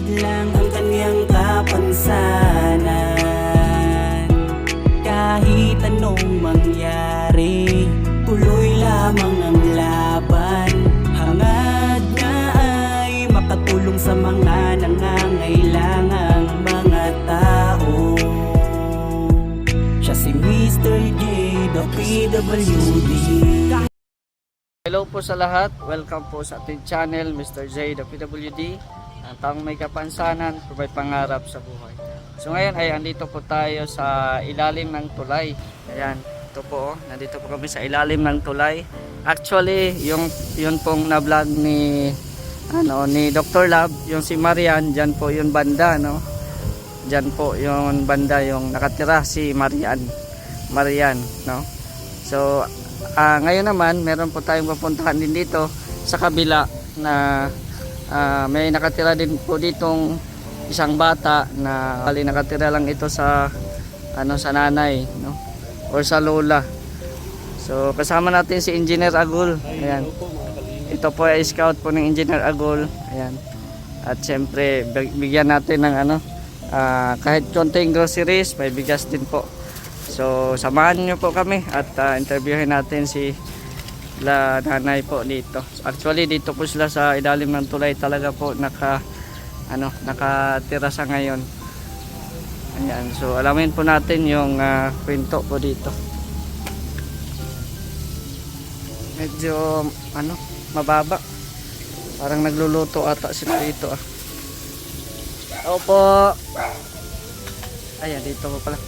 lang ang kanyang kapansanan. Kahit anong mangyari, tuloy lamang ang laban. Hangad nga ay makatulong sa mga nangangailangang mga tao. Siya si Mr. J, the PWD. Hello po sa lahat, welcome po sa ating channel, Mr. J, the PWD. Ang taong may kapansanan, may pangarap sa buhay. So ngayon ay andito po tayo sa ilalim ng tulay. Ayan, ito po, nandito po kami sa ilalim ng tulay. Actually, yung pong na-vlog ni Dr. Lab, yung si Marian, diyan po yung banda, no. Diyan po yung banda yung nakatira si Marian, no. So ngayon naman meron po tayong pupuntahan din dito sa kabila na may nakatira din po ditong isang bata na bali nakatira lang ito sa sa nanay, no, or sa lola. So kasama natin si Engineer Agul. Ayan. Ito po ay scout po ng Engineer Agul. Ayan. At siyempre bigyan natin ng kahit konting groceries, may bigas din po. So samahan nyo po kami at interviewin natin si nanay po dito. Actually dito po sila sa ilalim ng tulay talaga po nakatira sa ngayon. Ayan, so alamin po natin yung kwento po dito. Medyo mababa. Parang nagluluto ata sila dito Opo. Ayan, dito po pala.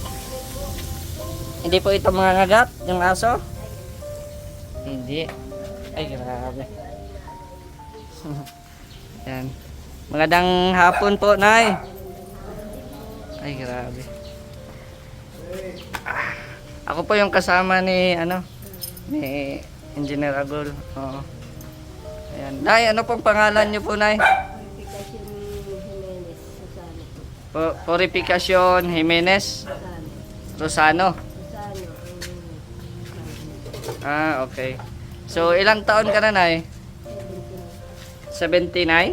Hindi po ito mga ngagat, yung aso? Hindi. Ay, grabe. Yan. Magandang hapon po, Nay. Ay, grabe. Ako po yung kasama ni ni Engineer Agul. Oo. Ayan. Nay, ano pong pangalan niyo po, Nay? Purificación Jimenez Rosano. Okay. So, ilang taon ka na, Nay? 79?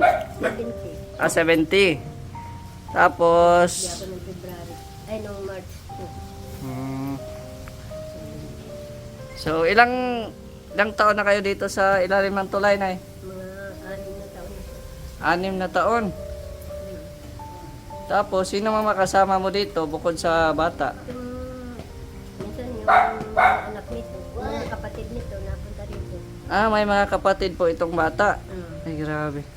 70. 70. Tapos Ay, no, March 2. So, ilang taon na kayo dito sa ilalim ng tulay, Nay? Mga 6 na taon. 6 na taon. Tapos, sino mga kasama mo dito bukod sa bata? Minsan yung anak nito, yung kapatid nito, napunta dito. May mga kapatid po itong bata. Ay, grabe.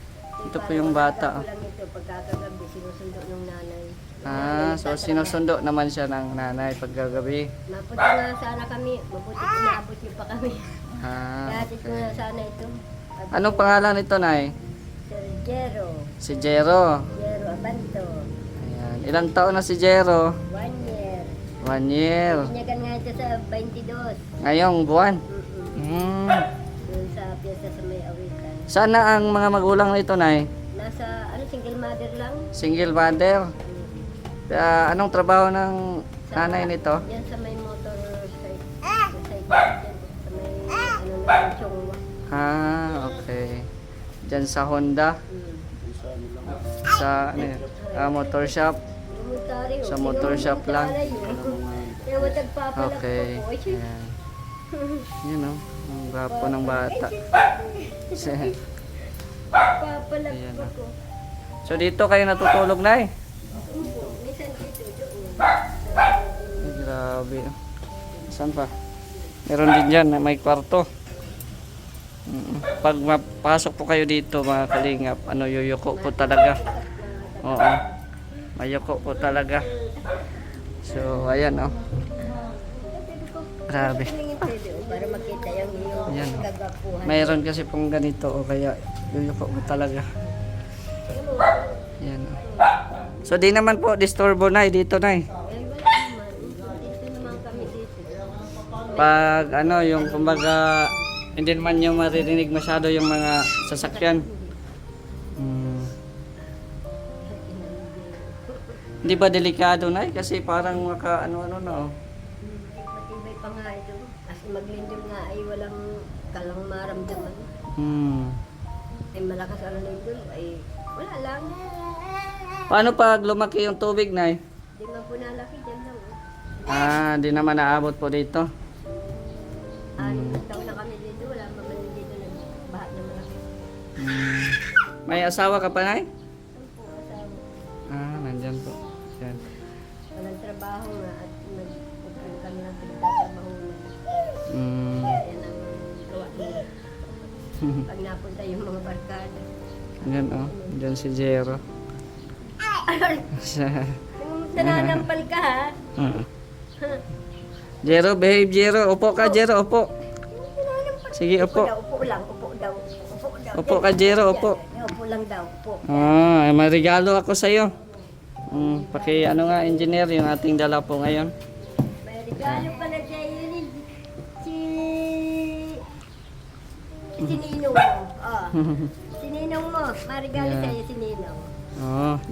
Ito po yung bata. Lang ito, pagkakagabi, sinusundo ng nanay. So sinusundo naman siya ng nanay pagkagabi. Napunta nga sana kami, mabuti inaabot niyo pa kami. Kaya ko Okay. na sana ito. Anong pangalan nito, Nay? Sir Jero. Si Jero. Jero Abanto. Ayan. Ilang taon na si Jero? 1 year. 1 year. Pinyagan nga ito sa 22. Ngayong buwan. Mm-mm. Doon sa piyesta sa may awitan. Sana ang mga magulang nito, Nay? Nasa, single mother lang. Single mother. Anong trabaho ng nanay nito? Yan sa may motor site. Sa site dyan. Sa may, na chongwa. Okay. Diyan sa Honda. Sa motor shop. Sa motor shop lang. Okay. Ayan. Yun o. Ang gwapo ng bata. Ayan o. So dito kayo natutulog, Nay? Ay, grabe. Saan pa? Meron din dyan na may kwarto. Pag mapasok po kayo dito, mga kalingap, yuyuko po talaga. Oo. Mayuko po talaga. So, ayan Grabe. Para makita yung Ayan kagapuhan. Mayroon kasi pong ganito kaya yuyuko po talaga. Ayan So, di naman po disturbo, Nay, dito, Nay. Dito naman kami dito. Pag yung kumbaga hindi naman yung maririnig masyado yung mga sasakyan. Hindi ba delikado, Nay? Kasi parang maka na Matibay pa nga ito. Kasi maglindol nga ay walang kalang maramdaman. Hmm. Ay malakas ang lindol ay wala lang. Paano pag lumaki yung tubig, Nay? Di man po nalaki dyan lang. Di naman naabot po dito. 6 na taon na kami dito. Wala pa man dito na bahat na malaki. May asawa ka pa, Nay? Saan po asawa? Nandyan po. Yan. Walang trabaho nga at nagpupunta kami ng pinagtatrabaho na. Mm. Kaya yan ang gawa nila. Pag napunta yung mga barkada. Yan, oh. Diyan si Jero. Nananampal ka ha? Jero, behave, Jero. Upo ka, Jero. Upo. Sige, Upo upo. daw, upo lang, upo daw. Upo daw. Upo ka, Jero. Upo. Upo lang daw, upo. May regalo ako sa'yo. Ano nga, engineer, yung ating dala po ngayon. May regalo pala sa'yo ni si Ninong mo. Oh. Si Ninong mo, may regalo sa'yo si Ninong.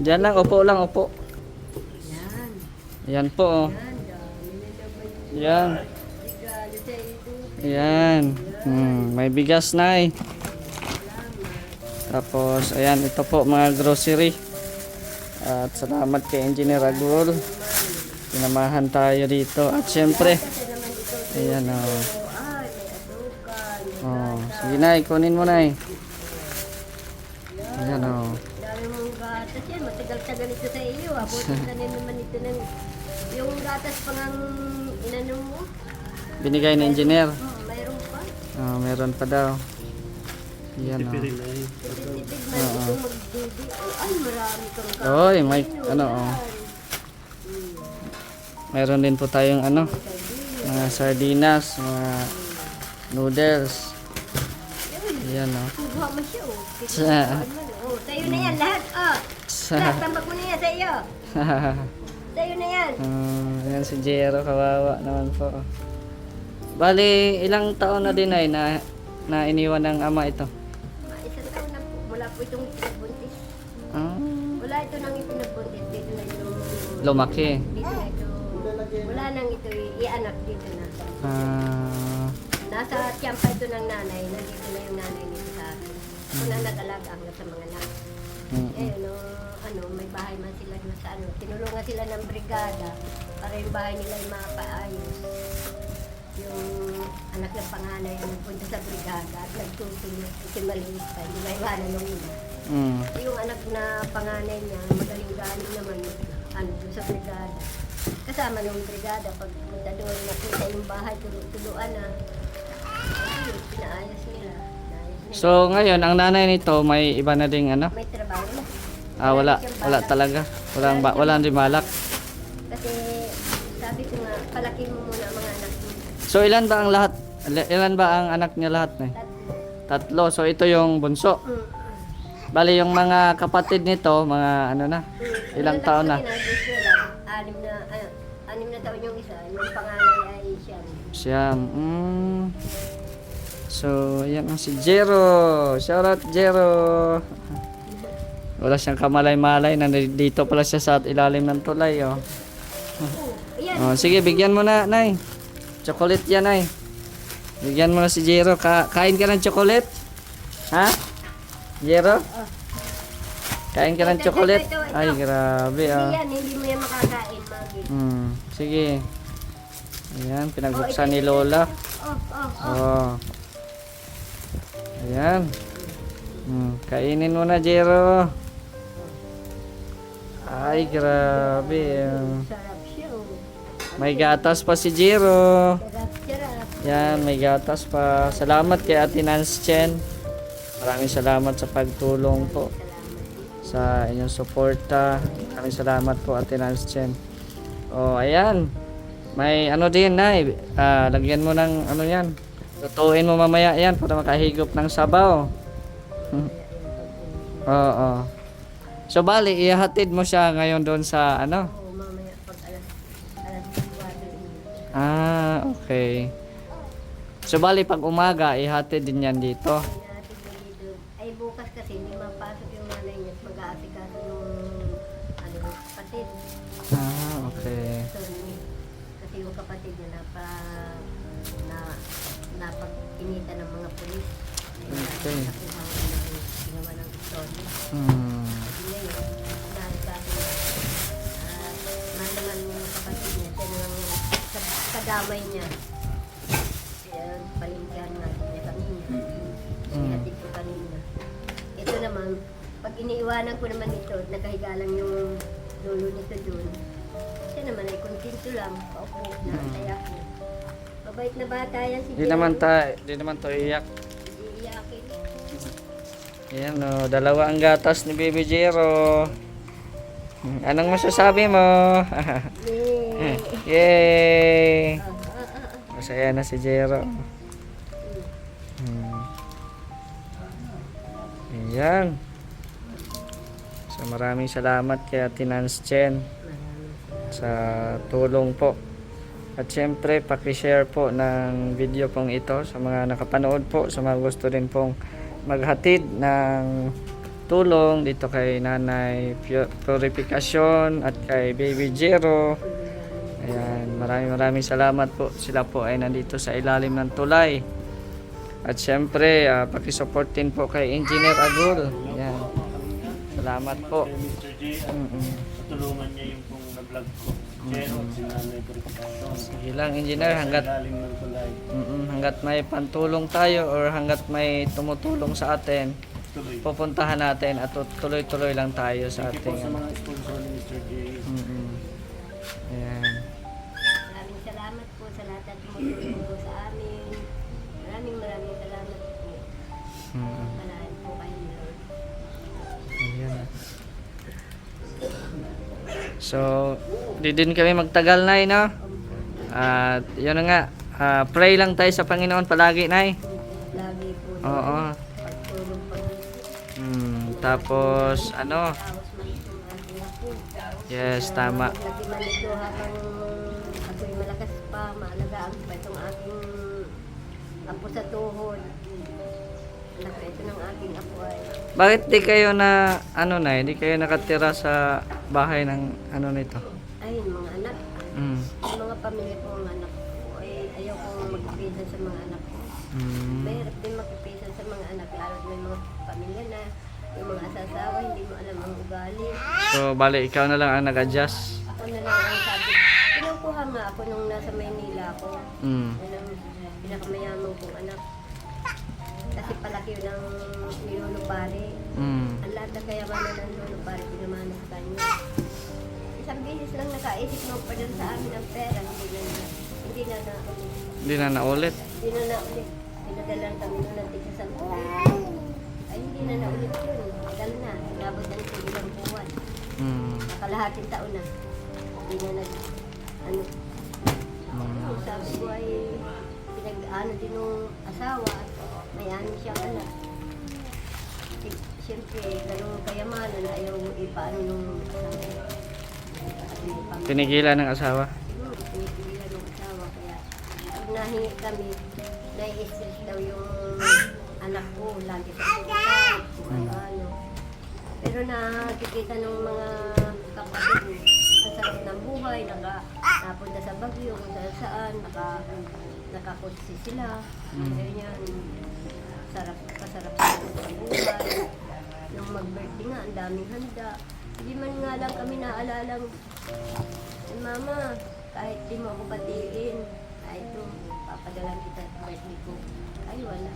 Diyan lang, upo lang, upo. Yan, Yan po, oh. yan, dami na naman yung Yan. regalo sa'yo. Yan. May bigas, Nay. Tapos, ayan, ito po, mga grocery. At salamat kay Engineer Agul. Pinamahan tayo dito. At syempre, ayan, oh. Ay, may asukal. Sige, Nay, kunin mo, Nay. Ayan, oh. Dami mong gatas yan. Matagal-tagal ito sa iyo. Abutin ka na naman ito ng... Yung gatas pang ang inano mo. Binigay ni Engineer. Mayroon pa. Meron pa daw. Ayan, oh. Tipid man ito magdubi. Ay, marami kang gatas. Oy, may, ano, oh. Meron din po tayong, ano, mga sardinas, mga noodles. Ayan, oh. Kuha mo siya, oh. Sa- Oh, sa'yo na yan lahat, oh. Lahat, tambak mo na yan sa'yo. Sa'yo na yan. Ayan si Jero, kawawa naman po. Bali, ilang taon na din ay na iniwan ng ama ito? Mga isang taon na po. Wala po itong ipinagbuntis. Ah, Wala ito nang ipinagbuntis. Dito na ito. lumaki. Dito na ito. Wala nang ito ianak dito na. Nasa tiyampa ito ng nanay. Nandito na yung nanay nito sa akin. Ako na nag-alaga hanggang sa mga anak. Ayun, no, may bahay man sila na sa ano. Tinulungan sila ng brigada para yung bahay nila ay mapaayos. Yung anak ng panganay ang nagpunta sa brigada at nagtutulong kasi maliit pa. Hindi maiwanan nung ina. Yung anak na panganay niya, magaling-galing naman doon sa brigada. Kasama nung brigada, pag punta doon, nakita yung bahay, tuluan na. Ayun, pinaayos nila. So ngayon, ang nanay nito may iba na ding ano? May trabaho na. Wala talaga. Walang rin malak. Kasi sabi ko nga, palaki mo muna ang mga anak mo. So ilan ba ang lahat? Ilan ba ang anak niya lahat na? Tatlo. So ito yung bunso. Bali yung mga kapatid nito, mga ano na? Ilang taon na? Anim na taon yung isa. Yung panganay ay siyam. So, ayan ang si Jero. Shoutout, Jero. Wala siyang kamalay-malay. Nandito pala siya sa ilalim ng tulay. Oh. Ayan. Sige, bigyan mo na, Nay. Chocolate yan, Nay. Bigyan mo na si Jero. Kain ka ng chocolate? Ha? Jero? Kain ka ng chocolate? Ito. Ay, grabe. Hindi yan, hindi mo yan makakain, Magi. Sige. Ayan, pinagbuksan ni Lola. Oh. Ayan. Kainin mo na, Jero. Ay, grabe. Sarap siya, oh. May gatas pa si Jero. Sarap. Yan, may gatas pa. Salamat kay Ate Nance Chen. Maraming salamat sa pagtulong po. Sa inyong suporta. Maraming salamat po, Ate Nance Chen. Oh, ayan. May ano din, Nay. Lagyan mo ng ano yan. Lutuin mo mamaya yan para makahigop ng sabaw. Oo. So bali, ihatid mo siya ngayon doon sa ano? Oo, mamaya pag alas 4. Okay. So bali, pag umaga, ihatid din yan dito. Ay bukas kasi hindi mapasok yung nanay niya at mag-aasikaso yung kapatid. Okay. Kasi yung kapatid niya napag-inita ng mga pulis. Okay. Nakuha ng ginawa ng story. Hmm. Ngayon, naasikaso damay niya. Kaya palingkihan natin niya kanina. Sinatid ko kanina. Ito naman, pag iniiwanan ko naman ito, nakahiga lang yung lolo nito doon. Siya naman ay kontento lang, paupo na tayak niya. Mabait na bata yan si Di naman to iyak. Iiyakin. Ayan o, dalawa ang gatas ni Baby Jero. Anong masasabi mo? Yay! Yay! Ah. Masaya na si Jero. Ayan. So maraming salamat kay Ate Nance Chen sa tulong po. At syempre, paki-share po ng video pong ito sa mga nakapanood po, sa mga gusto rin pong maghatid ng tulong dito kay Nanay Purificacion at kay Baby Jero. Ayan, maraming salamat po. Sila po ay nandito sa ilalim ng tulay. At syempre, paki-support din po kay Engineer Agul. Ayan. Salamat po. Mr. J, tulungan niya yung pong na-vlog ko. Jero, si Nanay Purificacion. Sige lang, Engineer, hanggat Galing ng tulay. hanggat may pantulong tayo or hanggat may tumutulong sa atin, Tuloy. pupuntahan natin at tuloy-tuloy lang tayo sa Thank you po ating sa mga sponsor ni Mr. J. Ayan. Maraming salamat po sa lahat at tumutulong po sa amin. Maraming salamat po. Malahan po kayo ni Lord. Ayan. So, di din kami magtagal, Nay, no? At yun na nga, pray lang tayo sa Panginoon palagi, Nay. Lagi po. Oo. Pagtulong po. Tapos, ano? Tapos man itong ating apo. Yes, tama. Lagi man ito habang ako'y malakas pa, maalagaan pa itong aking apo sa tuhod. Anak ito ng aking apo ay Bakit di kayo na, Nay, di kayo nakatira sa bahay ng ano nito? ayun mga anak. Mm. Yung mga pamilya ko, mga anak ko, ay ayaw kong magpipisan sa mga anak ko. Mm. Mahirap din magpipisan sa mga anak, lalo na yung mga pamilya na yung mga asasawa, hindi mo alam ang ugali. So, bali, ikaw na lang ang nag-adjust. Ako na lang ang sabi. Pinukuha nga ako nung nasa Maynila ako. Mm. Yun ang pinakamayaman kong anak. Kasi palaki yun ang nilulupari. Mm. Ang lahat na kayamanan ng nilulupari, pinamana sa kanya. Isang bisis lang nakaisip mo pa dyan sa amin ang pera. Hindi na Naulit. Hindi na naulit. Pinadalan kami nung natin sa ay hindi na naulit yun. Tagal na. Inabot na nito ilang buwan. Mm. Nakalahating taon na. Hindi na ano. Yung sabi ko ay pinag-ano din ng asawa at may ano siyang anak. Siyempre, ganun kayamanan ayaw ipaano nung asawa. Pinigilan ng asawa. Siguro, pinipigilan ng asawa. Kaya, pag nahingi kami, nai-stress daw yung anak ko, lagi sa hospital, kung ano. Pero nakikita ng mga kapatid, ang sarap ng buhay, napunta sa Baguio, kung saan, nakakotsi sila. Ganyan, pasarap sa buhay. Nung mag-birthday nga, ang daming handa. Hindi man nga lang kami naalalang, Mama, kahit di mo ako batiin, ay ito, papadalan kita sa birthday ko. Ay, wala.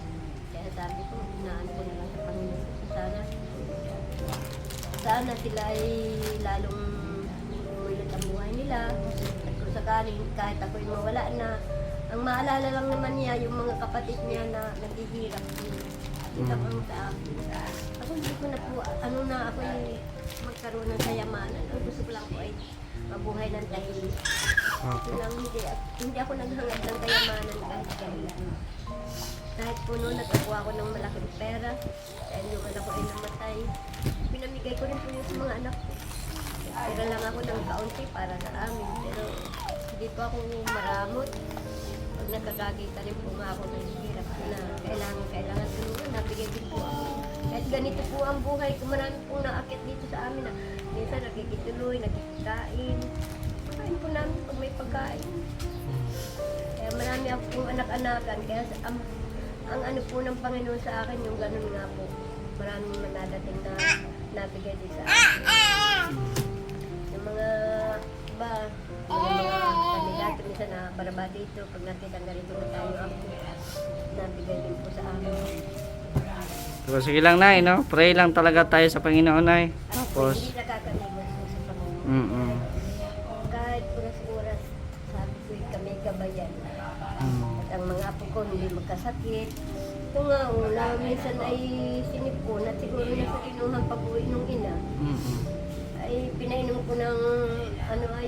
Kaya sabi ko, inaan ko na lang sa Panginoon. Sana sila ay lalong umulot ang buhay nila. At kung sakaling kahit ako'y mawala na, ang maalala lang naman niya yung mga kapatid niya na naghihirap. Kita ko sa akin. Ako hindi ko na po, ako magkaroon ng kayamanan. Ang gusto ko lang po ay mabuhay ng tahimik. Ito lang, hindi ako naghangad ng kayamanan kahit kailan. Kahit po noon nagkakuha ko ng malaking pera, dahil yung anak ko ay namatay, pinamigay ko rin po yun sa mga anak ko. Pero lang ako ng kaunti para sa amin, pero hindi po ako maramot. Pag nakakakita rin po nga ako ng hirap na kailangan tulungan, nabigay din po ako. Kahit ganito po ang buhay, kung marami pong naakit dito sa amin na minsan nakikituloy, nakikikain. Pagkain po namin pag may pagkain. Kaya marami ako pong anak-anakan, kaya ang ano po ng Panginoon sa akin, yung ganun nga po. Maraming manadating na nabigay din sa akin. Yung mga iba, yung mga kanila, minsan na para ba dito, pag nakita ganito na tayo, ang nabigay din po sa amin. So, sige lang Nay, no? Pray lang talaga tayo sa Panginoon Nay. Tapos, Hindi nakakalimutan po sa Panginoon. mm Kahit oras-oras, sabi ko kami gabayan. At ang mga apo ko hindi magkasakit. Ito nga, una, minsan ay sinipon at siguro na sa kinuhang pag-uwi nung ina. Ay pinainom ko ng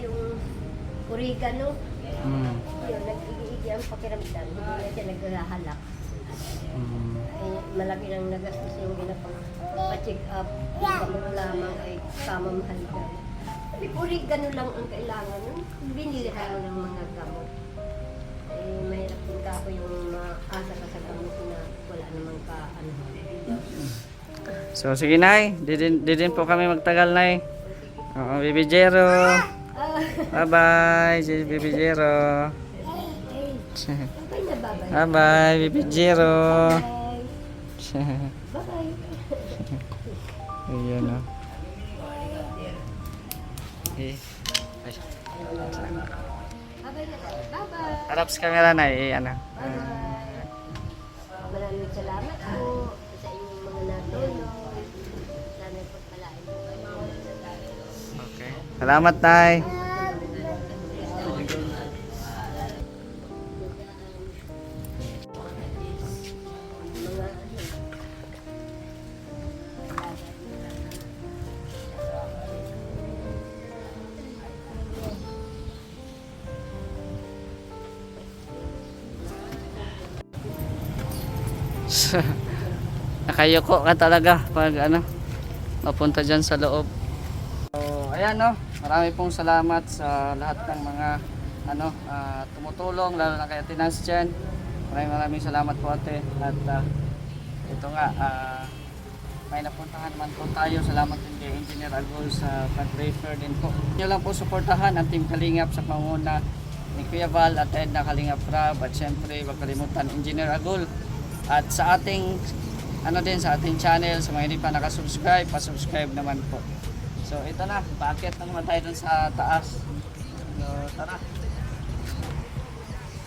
yung oregano. Yun, nag-iigi ang pakiramdam. Hindi na siya naghahalak. Ay malaki nang nagastos yung pa-check up. Yung lamang ay kamamahal ka. Sabi ko, oregano lang ang kailangan. Binili tayo ng mga gamot. Ay mahirap din ka ako yung maasa ka sa gamot na wala namang So sige Nay, di din po kami magtagal Nay. Oo, Bibi Jero. Bye-bye, si Bibi Jero. Okay na, bye-bye. Bye-bye, Bibi Jero. Bye-bye. Ayan o. Eh, ay, Bye-bye na tayo. Bye-bye. harap sa camera Nay, ano. Bye-bye. Maraming salamat po sa inyong mga natulong. Sana po palain po kayo. Okay. Salamat Nay. Nakayuko ka talaga pag mapunta dyan sa loob. So, ayan no, marami pong salamat sa lahat ng mga tumutulong, lalo na kay Ate Nas dyan. Maraming salamat po ate. At ito nga, may napuntahan man po tayo. Salamat din kay Engineer Agol sa pag-refer din po. Nyo lang po suportahan ang Team Kalingap sa panguna ni Kuya Val at Edna Kalingap Rab. At syempre, wag kalimutan Engineer Agol. At sa ating sa ating channel, sa mga hindi pa nakasubscribe, pa-subscribe naman po. So ito na, paakyat na naman tayo dun sa taas. So tara.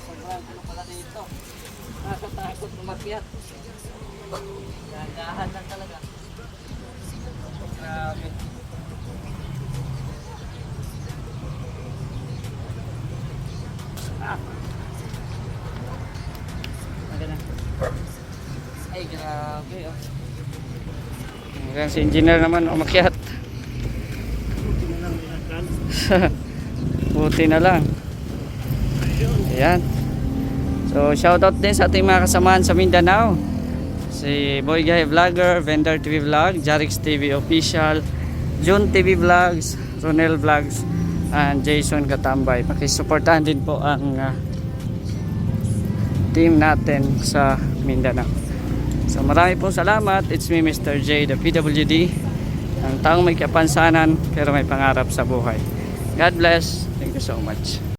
Sobrang ano pala dito. Nakakatakot umakyat. Gagahan lang talaga. Grabe. Maganda. Ay, grabe oh. Hanggang si engineer naman umakyat. Buti na lang. Ayan. So, shoutout din sa ating mga kasamahan sa Mindanao. Si Boy Guy Vlogger, Vendor TV Vlog, Jarix TV Official, June TV Vlogs, Ronel Vlogs, and Jason Katambay. Pakisuportahan din po ang team natin sa Mindanao. So marami pong salamat. It's me, Mr. J, the PWD. Ang taong may kapansanan pero may pangarap sa buhay. God bless. Thank you so much.